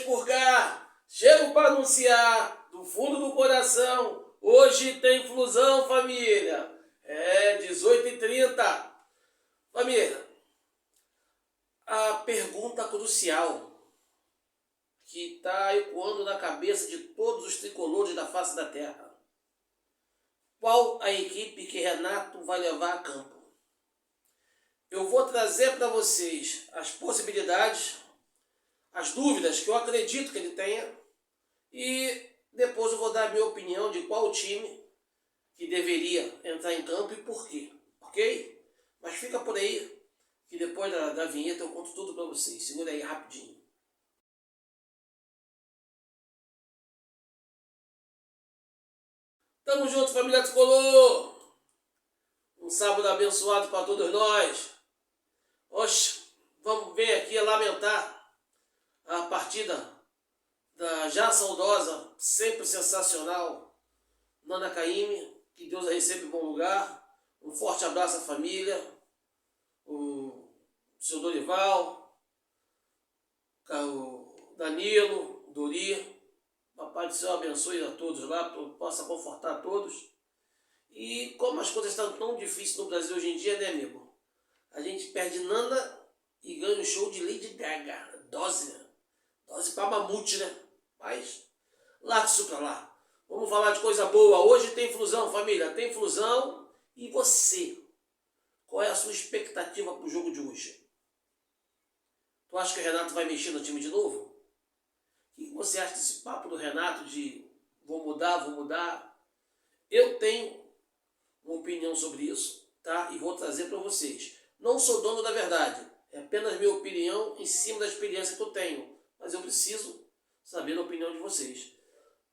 expurgar, chego para anunciar, do fundo do coração, hoje tem Flusão, família. É 18h30. Família, a pergunta crucial que está ecoando na cabeça de todos os tricolores da face da terra: qual a equipe que Renato vai levar a campo? Eu vou trazer para vocês as possibilidades, as dúvidas que eu acredito que ele tenha, e depois eu vou dar a minha opinião de qual time que deveria entrar em campo e por quê, ok? Mas fica por aí, que depois da vinheta eu conto tudo para vocês. Segura aí rapidinho. Tamo junto, família Tricolor! Um sábado abençoado para todos nós. Oxe, vamos ver aqui lamentar a partida da já saudosa, sempre sensacional, Nana Caymmi. Que Deus a receba em bom lugar. Um forte abraço à família, o seu Dorival, o Danilo, o Dori. Papai do céu abençoe a todos lá, possa confortar a todos. E como as coisas estão tão difíceis no Brasil hoje em dia, né, amigo? A gente perde Nana e ganha um show de Lady Gaga. Dose pra mamute, né? Mas larga isso pra lá. Vamos falar de coisa boa. Hoje tem Flusão, família. Tem Flusão. E você? Qual é a sua expectativa pro jogo de hoje? Tu acha que o Renato vai mexer no time de novo? O que você acha desse papo do Renato de vou mudar? Eu tenho uma opinião sobre isso, tá? E vou trazer para vocês. Não sou dono da verdade. É apenas minha opinião em cima da experiência que eu tenho. Mas eu preciso saber a opinião de vocês.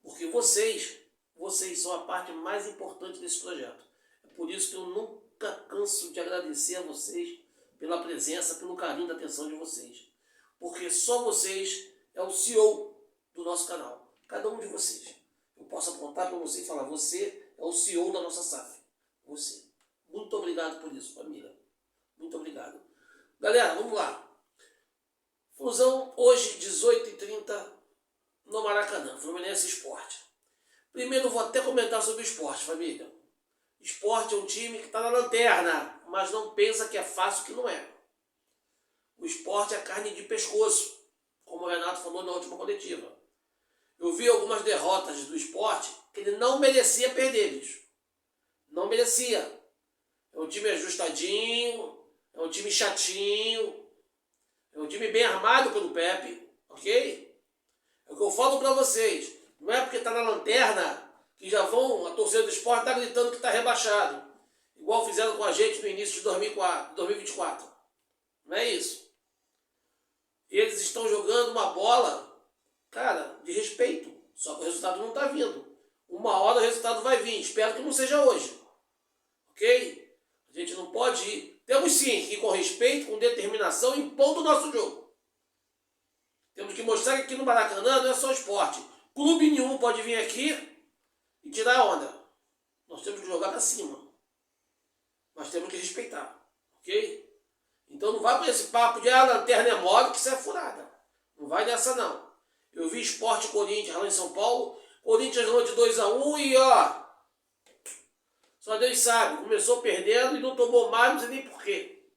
Porque vocês são a parte mais importante desse projeto. É por isso que eu nunca canso de agradecer a vocês pela presença, pelo carinho da atenção de vocês. Porque só vocês é o CEO do nosso canal. Cada um de vocês. Eu posso apontar para você e falar: você é o CEO da nossa SAF. Você. Muito obrigado por isso, família. Muito obrigado. Galera, vamos lá. Fusão hoje, 18h30, no Maracanã. Fluminense Sport. Primeiro eu vou até comentar sobre o Sport, família. Sport é um time que está na lanterna, mas não pensa que é fácil, que não é. O Sport é carne de pescoço, como o Renato falou na última coletiva. Eu vi algumas derrotas do Sport que ele não merecia perder, bicho. Não merecia. É um time ajustadinho, é um time chatinho, é um time bem armado pelo Pepe, ok? É o que eu falo pra vocês. Não é porque tá na lanterna que já vão, a torcida do Sport tá gritando que tá rebaixado. Igual fizeram com a gente no início de 2024. Não é isso. Eles estão jogando uma bola, cara, de respeito. Só que o resultado não tá vindo. Uma hora o resultado vai vir. Espero que não seja hoje. Ok? A gente não pode ir. Temos sim que ir com respeito, com determinação, impondo o nosso jogo. Temos que mostrar que aqui no Maracanã não é só esporte. Clube nenhum pode vir aqui e tirar a onda. Nós temos que jogar para cima. Nós temos que respeitar. Ok? Então não vai para esse papo de a lanterna é mole, que isso é furada. Não vai nessa não. Eu vi Sport Corinthians lá em São Paulo. Corinthians ganhou de 2-1 e ó, só Deus sabe, começou perdendo e não tomou mais, não sei nem porquê.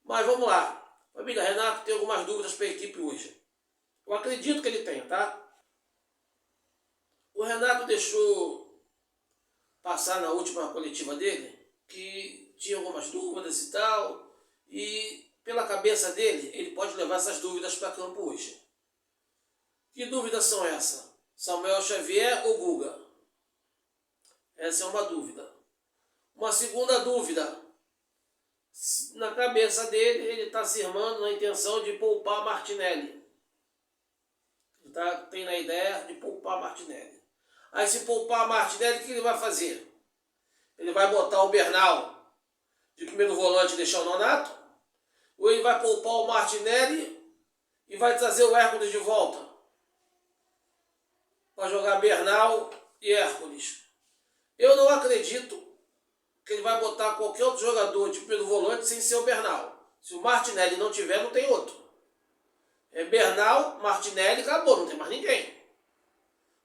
Mas vamos lá. Família, Renato tem algumas dúvidas para a equipe hoje. Eu acredito que ele tenha, tá? O Renato deixou passar na última coletiva dele que tinha algumas dúvidas e tal. E pela cabeça dele, ele pode levar essas dúvidas para campo hoje. Que dúvidas são essas? Samuel Xavier ou Guga? Essa é uma dúvida. Uma segunda dúvida. Na cabeça dele, ele está se irmando na intenção de poupar Martinelli. Ele tem na ideia de poupar Martinelli. Aí se poupar Martinelli, o que ele vai fazer? Ele vai botar o Bernal de primeiro volante e deixar o Nonato? Ou ele vai poupar o Martinelli e vai trazer o Hércules de volta? Para jogar Bernal e Hércules. Eu não acredito que ele vai botar qualquer outro jogador de primeiro volante sem ser o Bernal. Se o Martinelli não tiver, não tem outro. É Bernal, Martinelli, acabou, não tem mais ninguém.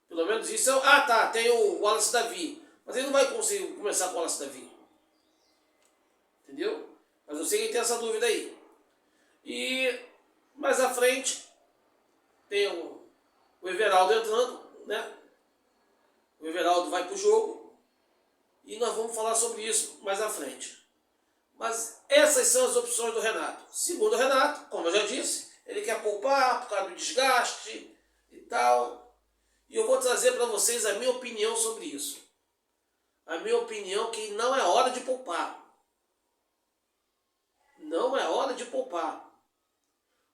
Pelo menos isso é... Ah, tá, tem o Wallace Davi. Mas ele não vai conseguir começar com o Wallace Davi. Entendeu? Mas eu sei que tem essa dúvida aí. E mais à frente tem o Everaldo entrando, né? O Everaldo vai pro jogo. E nós vamos falar sobre isso mais à frente. Mas essas são as opções do Renato. Segundo o Renato, como eu já disse, ele quer poupar por causa do desgaste e tal. E eu vou trazer para vocês a minha opinião sobre isso. A minha opinião é que não é hora de poupar. Não é hora de poupar.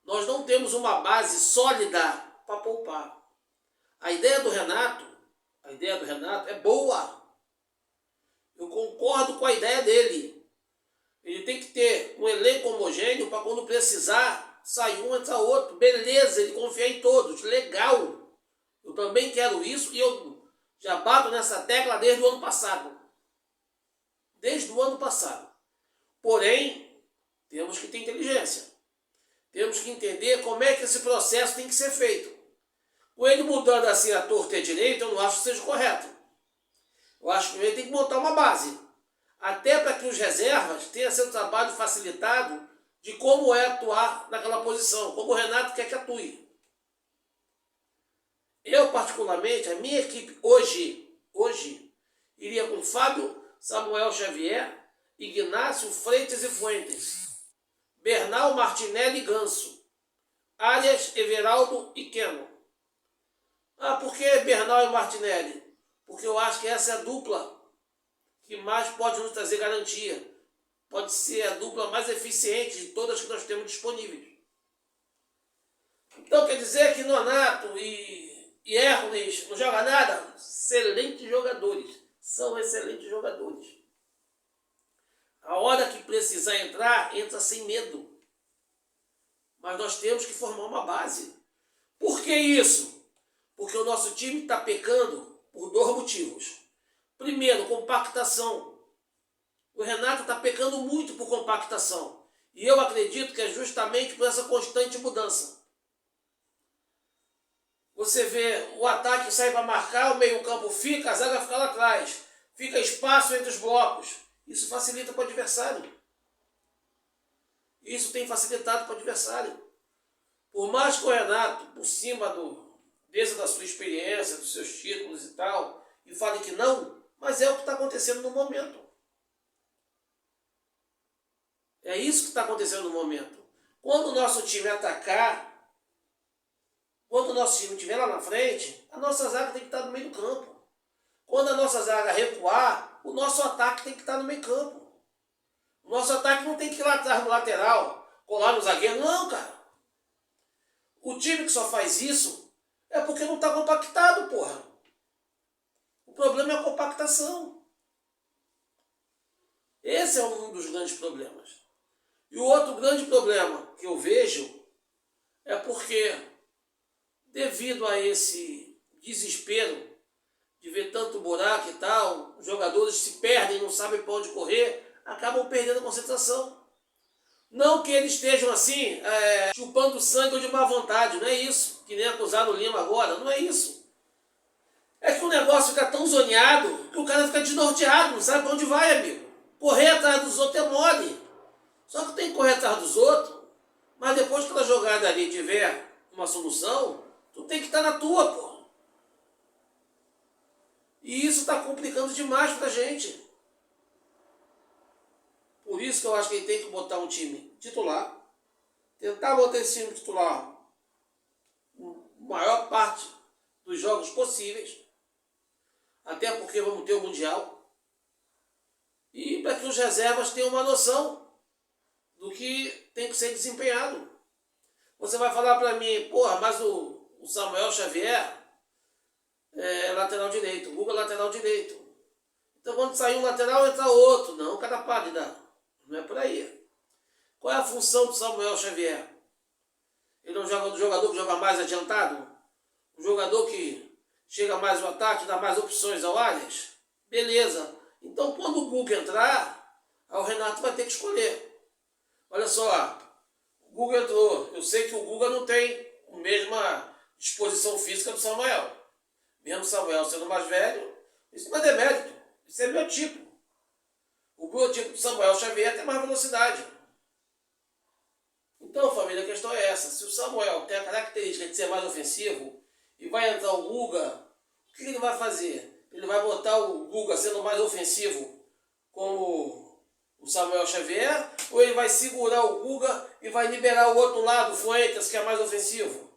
Nós não temos uma base sólida para poupar. A ideia do Renato é boa. Eu concordo com a ideia dele. Ele tem que ter um elenco homogêneo para quando precisar, sair um, entra outro. Beleza, ele confia em todos. Legal. Eu também quero isso e eu já bato nessa tecla desde o ano passado. Desde o ano passado. Porém, temos que ter inteligência. Temos que entender como é que esse processo tem que ser feito. Com ele mudando assim a torta e a direita, eu não acho que seja correto. Eu acho que ele tem que montar uma base. Até para que os reservas tenham seu trabalho facilitado de como é atuar naquela posição, como o Renato quer que atue. Eu, particularmente, a minha equipe hoje iria com Fábio, Samuel Xavier, Ignácio, Freitas e Fuentes, Bernal, Martinelli e Ganso, Arias, Everaldo e Keno. Ah, por que Bernal e Martinelli? Porque eu acho que essa é a dupla que mais pode nos trazer garantia. Pode ser a dupla mais eficiente de todas que nós temos disponíveis. Então quer dizer que Nonato e Hércules não jogam nada? Excelentes jogadores. São excelentes jogadores. A hora que precisar entrar, entra sem medo. Mas nós temos que formar uma base. Por que isso? Porque o nosso time está pecando por dois motivos. Primeiro, compactação. O Renato está pecando muito por compactação. E eu acredito que é justamente por essa constante mudança. Você vê o ataque sai para marcar, o meio-campo fica, a zaga fica lá atrás. Fica espaço entre os blocos. Isso facilita para o adversário. Isso tem facilitado para o adversário. Por mais que o Renato, por cima desde da sua experiência, dos seus títulos e tal, e fale que não, mas é o que está acontecendo no momento. É isso que está acontecendo no momento. Quando o nosso time atacar, quando o nosso time estiver lá na frente, a nossa zaga tem que estar no meio do campo. Quando a nossa zaga recuar, o nosso ataque tem que estar no meio campo. O nosso ataque não tem que ir lá atrás no lateral, colar no zagueiro. Não, cara. O time que só faz isso é porque não está compactado, porra. O problema é a compactação. Esse é um dos grandes problemas. E o outro grande problema que eu vejo é porque, devido a esse desespero de ver tanto buraco e tal, os jogadores se perdem, não sabem para onde correr, acabam perdendo a concentração. Não que eles estejam assim, chupando sangue ou de má vontade, não é isso. Que nem acusaram o Lima agora, não é isso. É que o negócio fica tão zoneado que o cara fica desnorteado, não sabe para onde vai, amigo. Correr atrás dos outros é mole. Só que tem que correr atrás dos outros, mas depois que a jogada ali tiver uma solução, tu tem que estar na tua, pô. E isso está complicando demais pra gente. Por isso que eu acho que ele tem que botar um time titular, tentar botar esse time titular a maior parte dos jogos possíveis, até porque vamos ter o Mundial, e para que os reservas tenham uma noção do que tem que ser desempenhado. Você vai falar para mim, porra, mas o Samuel Xavier é lateral direito, o Guga é lateral direito. Então quando sair um lateral, entra outro. Não, cada pálida. Não é por aí. Qual é a função do Samuel Xavier? Ele é um jogador que joga mais adiantado? Um jogador que chega mais ao ataque, dá mais opções ao Arias? Beleza. Então quando o Guga entrar, o Renato vai ter que escolher. Olha só, o Guga entrou. Eu sei que o Guga não tem a mesma disposição física do Samuel. Mesmo Samuel sendo mais velho, isso não é demérito, isso é biotipo. O biotipo do Samuel Xavier tem mais velocidade. Então, família, a questão é essa. Se o Samuel tem a característica de ser mais ofensivo e vai entrar o Guga, o que ele vai fazer? Ele vai botar o Guga sendo mais ofensivo como o Samuel Xavier, ou ele vai segurar o Guga e vai liberar o outro lado, o Fuentes, que é mais ofensivo?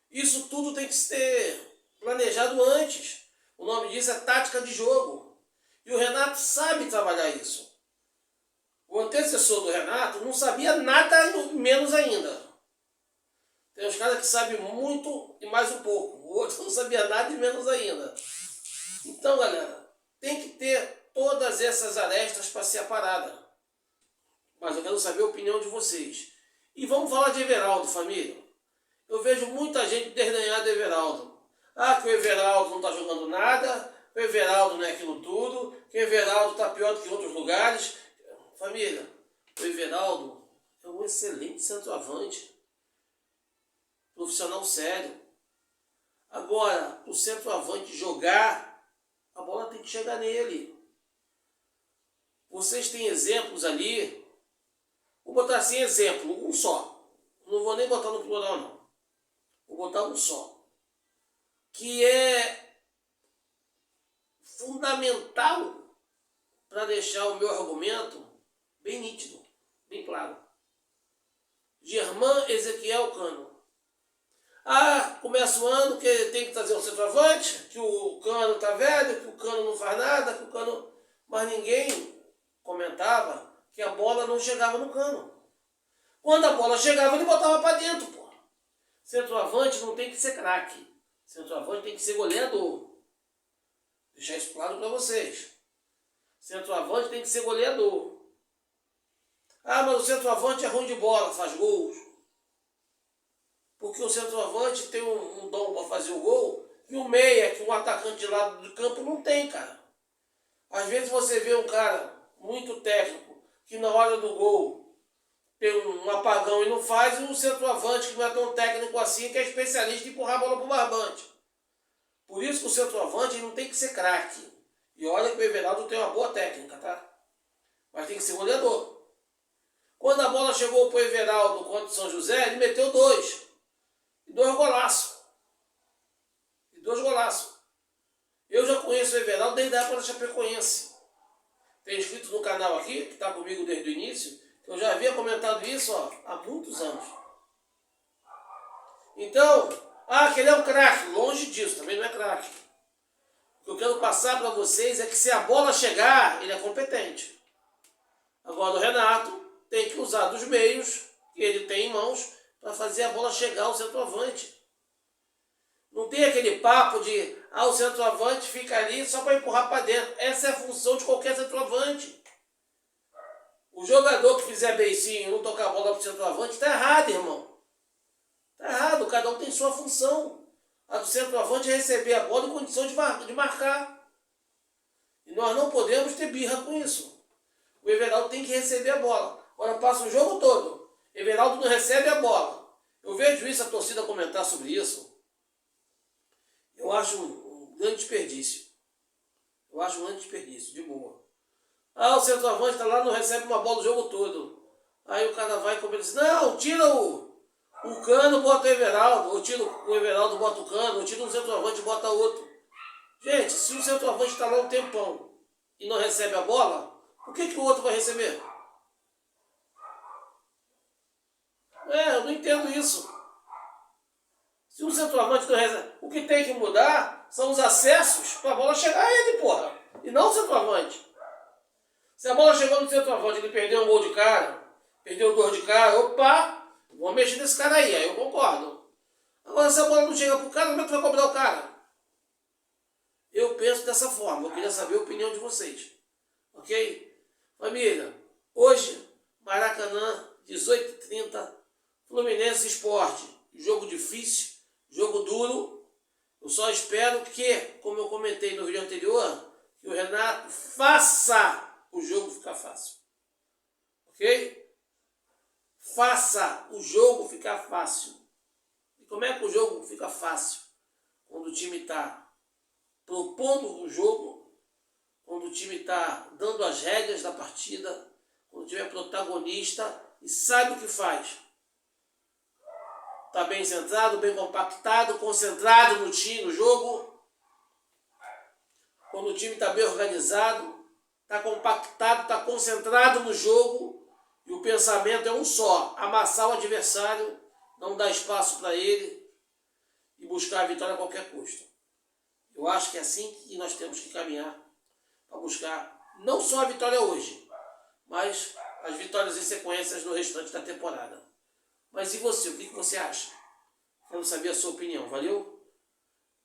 Isso tudo tem que ser planejado antes. O nome disso é tática de jogo. E o Renato sabe trabalhar isso. O antecessor do Renato não sabia nada, menos ainda. Tem uns caras que sabem muito e mais um pouco. O outro não sabia nada e menos ainda. Então, galera, tem que ter todas essas arestas para ser a parada. Mas eu quero saber a opinião de vocês. E vamos falar de Everaldo, família. Eu vejo muita gente desdenhar do Everaldo. Ah, que o Everaldo não está jogando nada, o Everaldo não é aquilo tudo, que o Everaldo está pior do que em outros lugares. Família, o Everaldo é um excelente centroavante. Profissional sério. Agora, o centroavante jogar, a bola tem que chegar nele. Vocês têm exemplos ali. Vou botar assim exemplo, um só. Não vou nem botar no plural, não. Vou botar um só. Que é fundamental para deixar o meu argumento bem nítido, bem claro. Germán Ezequiel Cano. Ah, começa o ano que tem que trazer um centroavante, que o Cano tá velho, que o Cano não faz nada, que o Cano... Mas ninguém comentava que a bola não chegava no Cano. Quando a bola chegava, ele botava para dentro, pô. Centroavante não tem que ser craque. Centroavante tem que ser goleador. Deixar isso claro para vocês. Centroavante tem que ser goleador. Ah, mas o centroavante é ruim de bola, faz gols. Porque o centroavante tem um dom para fazer o gol que o meia, que um atacante de lado do campo não tem, cara. Às vezes você vê um cara muito técnico que na hora do gol tem um apagão e não faz, e um centroavante que não é tão técnico assim, que é especialista em empurrar a bola pro barbante. Por isso que o centroavante não tem que ser craque. E olha que o Everaldo tem uma boa técnica, tá? Mas tem que ser goleador. Quando a bola chegou pro Everaldo contra o São José, ele meteu 2. E 2 golaços. Eu já conheço o Everaldo desde a época da Chapecoense. Tem inscrito no canal aqui, que está comigo desde o início, que eu já havia comentado isso há muitos anos. Então, que ele é um craque. Longe disso, também não é craque. O que eu quero passar para vocês é que se a bola chegar, ele é competente. Agora o Renato tem que usar dos meios que ele tem em mãos para fazer a bola chegar ao centroavante. Não tem aquele papo de o centroavante fica ali só para empurrar para dentro. Essa é a função de qualquer centroavante. O jogador que fizer beicinho e não tocar a bola para o centroavante está errado, irmão. Está errado, cada um tem sua função. A do centroavante é receber a bola em condição de marcar. E nós não podemos ter birra com isso. O Everaldo tem que receber a bola. Agora passa o jogo todo. Everaldo não recebe a bola. Eu vejo isso, a torcida comentar sobre isso. Eu acho um grande desperdício. De boa. O centroavante está lá, não recebe uma bola o jogo todo. Aí o cara vai e comenta assim, não, tira o Cano, bota o Everaldo. Ou tira o Everaldo, bota o Cano. Ou tira um centroavante e bota outro. Gente, se o centroavante está lá um tempão e não recebe a bola, por que o outro vai receber? Eu não entendo isso. Se um centroavante não recebe, o que tem que mudar são os acessos para a bola chegar a ele, porra. E não o centroavante. Se a bola chegou no centroavante, ele perdeu um gol de cara, perdeu 2 de cara, opa, vamos mexer nesse cara aí eu concordo. Agora, se a bola não chega pro cara, como é que tu vai cobrar o cara? Eu penso dessa forma, eu queria saber a opinião de vocês. Ok? Família, hoje, Maracanã, 18h30, Fluminense Sport. Jogo difícil, jogo duro. Eu só espero que, como eu comentei no vídeo anterior, que o Renato faça o jogo ficar fácil. Ok? Faça o jogo ficar fácil. E como é que o jogo fica fácil? Quando o time está propondo o jogo, quando o time está dando as regras da partida, quando o time é protagonista e sabe o que faz. Está bem centrado, bem compactado, concentrado no time, no jogo. Quando o time está bem organizado, está compactado, está concentrado no jogo e o pensamento é um só: amassar o adversário, não dar espaço para ele e buscar a vitória a qualquer custo. Eu acho que é assim que nós temos que caminhar para buscar não só a vitória hoje, mas as vitórias em sequências no restante da temporada. Mas e você? O que você acha? Quero saber a sua opinião. Valeu?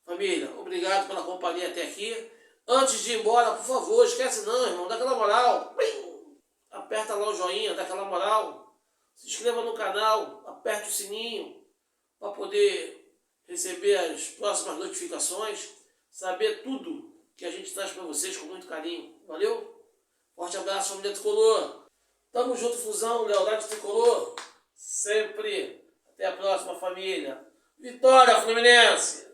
Família, obrigado pela companhia até aqui. Antes de ir embora, por favor, esquece não, irmão, dá aquela moral. Aperta lá o joinha, dá aquela moral. Se inscreva no canal, aperte o sininho para poder receber as próximas notificações, saber tudo que a gente traz para vocês com muito carinho. Valeu? Forte abraço, família Tricolor. Tamo junto, Fusão, lealdade Tricolor. Sempre. Até a próxima, família. Vitória, Fluminense!